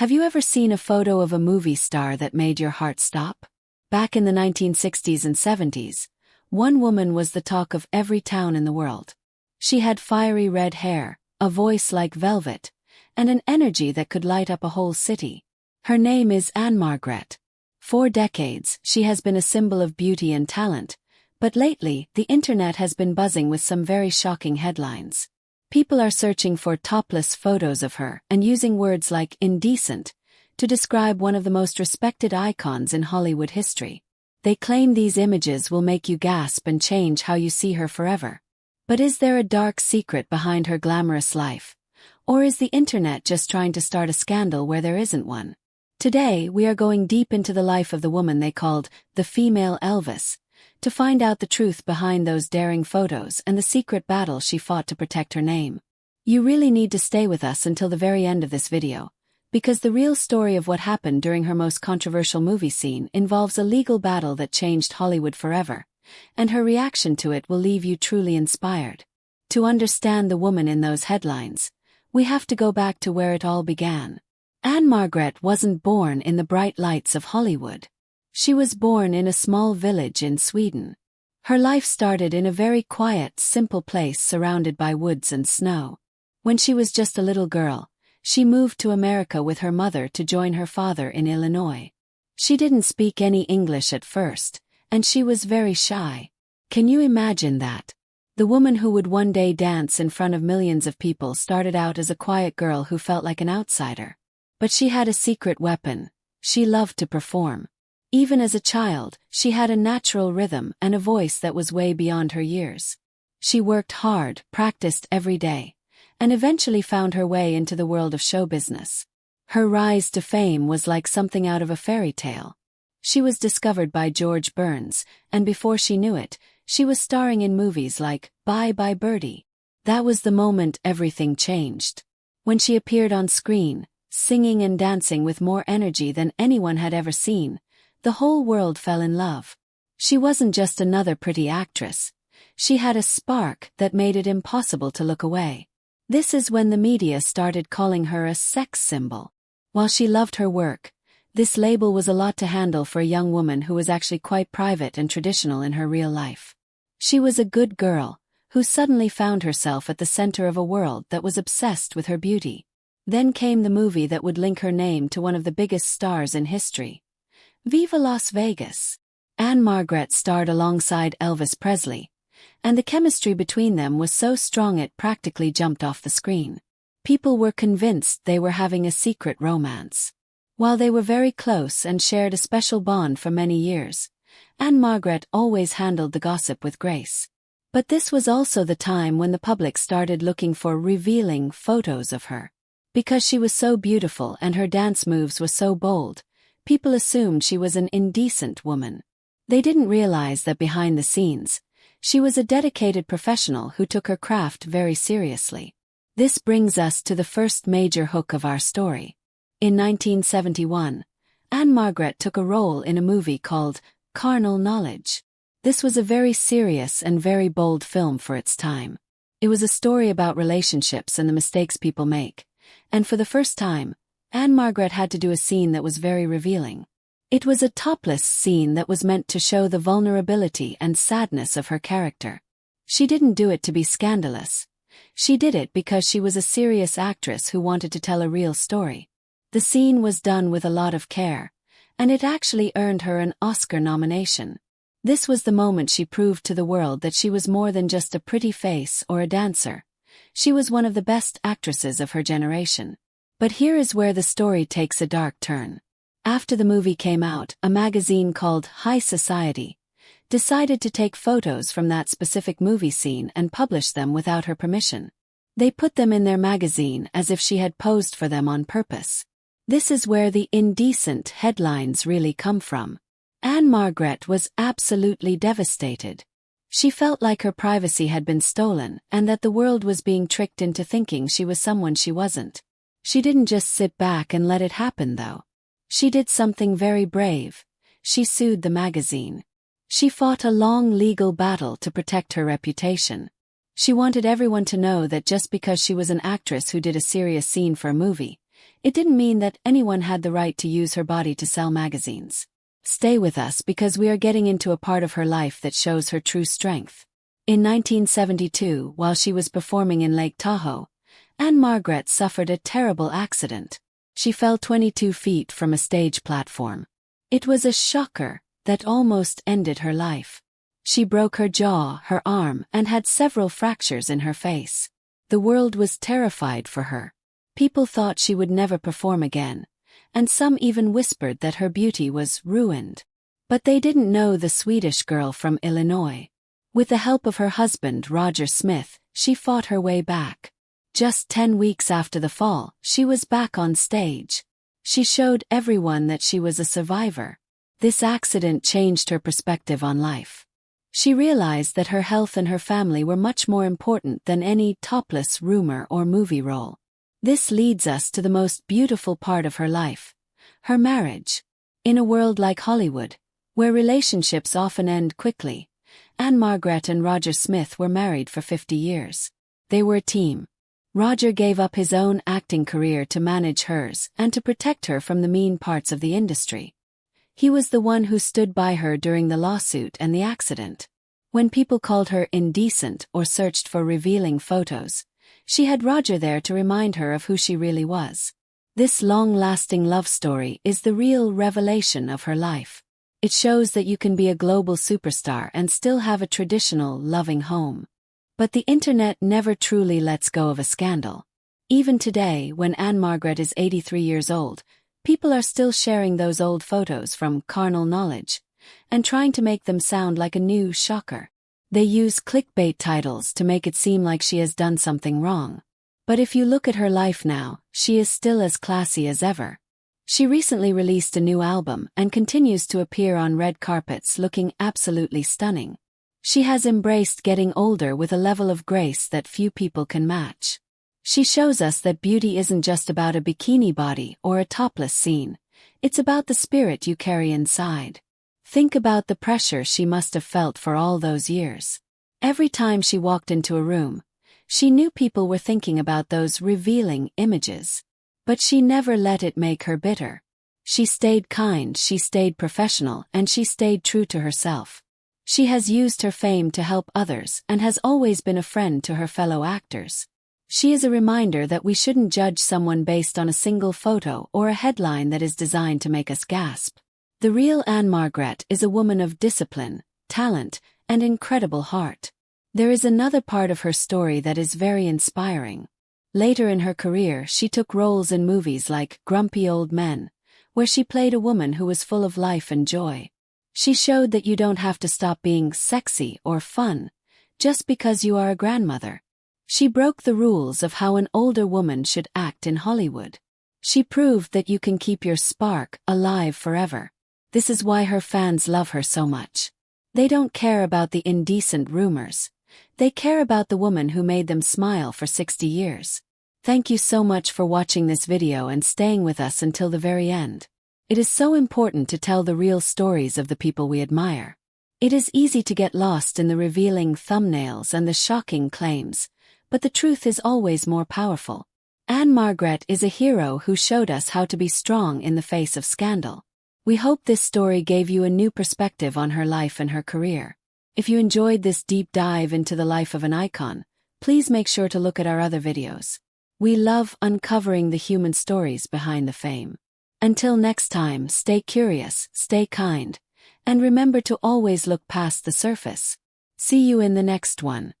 Have you ever seen a photo of a movie star that made your heart stop? Back in the 1960s and 70s, one woman was the talk of every town in the world. She had fiery red hair, a voice like velvet, and an energy that could light up a whole city. Her name is Ann-Margret. For decades, she has been a symbol of beauty and talent, but lately, the internet has been buzzing with some very shocking headlines. People are searching for topless photos of her and using words like indecent to describe one of the most respected icons in Hollywood history. They claim these images will make you gasp and change how you see her forever. But is there a dark secret behind her glamorous life? Or is the internet just trying to start a scandal where there isn't one? Today, we are going deep into the life of the woman they called the female Elvis, to find out the truth behind those daring photos and the secret battle she fought to protect her name. You really need to stay with us until the very end of this video, because the real story of what happened during her most controversial movie scene involves a legal battle that changed Hollywood forever, and her reaction to it will leave you truly inspired. To understand the woman in those headlines, we have to go back to where it all began. Ann-Margret wasn't born in the bright lights of Hollywood. She was born in a small village in Sweden. Her life started in a very quiet, simple place surrounded by woods and snow. When she was just a little girl, she moved to America with her mother to join her father in Illinois. She didn't speak any English at first, and she was very shy. Can you imagine that? The woman who would one day dance in front of millions of people started out as a quiet girl who felt like an outsider. But she had a secret weapon. She loved to perform. Even as a child, she had a natural rhythm and a voice that was way beyond her years. She worked hard, practiced every day, and eventually found her way into the world of show business. Her rise to fame was like something out of a fairy tale. She was discovered by George Burns, and before she knew it, she was starring in movies like Bye Bye Birdie. That was the moment everything changed. When she appeared on screen, singing and dancing with more energy than anyone had ever seen, the whole world fell in love. She wasn't just another pretty actress. She had a spark that made it impossible to look away. This is when the media started calling her a sex symbol. While she loved her work, this label was a lot to handle for a young woman who was actually quite private and traditional in her real life. She was a good girl, who suddenly found herself at the center of a world that was obsessed with her beauty. Then came the movie that would link her name to one of the biggest stars in history. Viva Las Vegas. Ann-Margret starred alongside Elvis Presley, and the chemistry between them was so strong it practically jumped off the screen. People were convinced they were having a secret romance. While they were very close and shared a special bond for many years, Ann-Margret always handled the gossip with grace. But this was also the time when the public started looking for revealing photos of her. Because she was so beautiful and her dance moves were so bold, people assumed she was an indecent woman. They didn't realize that behind the scenes, she was a dedicated professional who took her craft very seriously. This brings us to the first major hook of our story. In 1971, Ann-Margret took a role in a movie called Carnal Knowledge. This was a very serious and very bold film for its time. It was a story about relationships and the mistakes people make, and for the first time, Ann-Margret had to do a scene that was very revealing. It was a topless scene that was meant to show the vulnerability and sadness of her character. She didn't do it to be scandalous. She did it because she was a serious actress who wanted to tell a real story. The scene was done with a lot of care, and it actually earned her an Oscar nomination. This was the moment she proved to the world that she was more than just a pretty face or a dancer. She was one of the best actresses of her generation. But here is where the story takes a dark turn. After the movie came out, a magazine called High Society decided to take photos from that specific movie scene and publish them without her permission. They put them in their magazine as if she had posed for them on purpose. This is where the indecent headlines really come from. Ann-Margret was absolutely devastated. She felt like her privacy had been stolen and that the world was being tricked into thinking she was someone she wasn't. She didn't just sit back and let it happen, though. She did something very brave. She sued the magazine. She fought a long legal battle to protect her reputation. She wanted everyone to know that just because she was an actress who did a serious scene for a movie, it didn't mean that anyone had the right to use her body to sell magazines. Stay with us because we are getting into a part of her life that shows her true strength. In 1972, while she was performing in Lake Tahoe, Ann-Margret suffered a terrible accident. She fell 22 feet from a stage platform. It was a shocker that almost ended her life. She broke her jaw, her arm, and had several fractures in her face. The world was terrified for her. People thought she would never perform again, and some even whispered that her beauty was ruined. But they didn't know the Swedish girl from Illinois. With the help of her husband, Roger Smith, she fought her way back. Just 10 weeks after the fall, she was back on stage. She showed everyone that she was a survivor. This accident changed her perspective on life. She realized that her health and her family were much more important than any topless rumor or movie role. This leads us to the most beautiful part of her life, her marriage. In a world like Hollywood, where relationships often end quickly, Ann-Margret and Roger Smith were married for 50 years. They were a team. Roger gave up his own acting career to manage hers and to protect her from the mean parts of the industry. He was the one who stood by her during the lawsuit and the accident. When people called her indecent or searched for revealing photos, she had Roger there to remind her of who she really was. This long-lasting love story is the real revelation of her life. It shows that you can be a global superstar and still have a traditional, loving home. But the internet never truly lets go of a scandal. Even today, when Ann-Margret is 83 years old, people are still sharing those old photos from Carnal Knowledge and trying to make them sound like a new shocker. They use clickbait titles to make it seem like she has done something wrong. But if you look at her life now, she is still as classy as ever. She recently released a new album and continues to appear on red carpets looking absolutely stunning. She has embraced getting older with a level of grace that few people can match. She shows us that beauty isn't just about a bikini body or a topless scene. It's about the spirit you carry inside. Think about the pressure she must have felt for all those years. Every time she walked into a room, she knew people were thinking about those revealing images. But she never let it make her bitter. She stayed kind, she stayed professional, and she stayed true to herself. She has used her fame to help others and has always been a friend to her fellow actors. She is a reminder that we shouldn't judge someone based on a single photo or a headline that is designed to make us gasp. The real Ann-Margret is a woman of discipline, talent, and incredible heart. There is another part of her story that is very inspiring. Later in her career, she took roles in movies like Grumpy Old Men, where she played a woman who was full of life and joy. She showed that you don't have to stop being sexy or fun just because you are a grandmother. She broke the rules of how an older woman should act in Hollywood. She proved that you can keep your spark alive forever. This is why her fans love her so much. They don't care about the indecent rumors. They care about the woman who made them smile for 60 years. Thank you so much for watching this video and staying with us until the very end. It is so important to tell the real stories of the people we admire. It is easy to get lost in the revealing thumbnails and the shocking claims, but the truth is always more powerful. Ann-Margret is a hero who showed us how to be strong in the face of scandal. We hope this story gave you a new perspective on her life and her career. If you enjoyed this deep dive into the life of an icon, please make sure to look at our other videos. We love uncovering the human stories behind the fame. Until next time, stay curious, stay kind, and remember to always look past the surface. See you in the next one.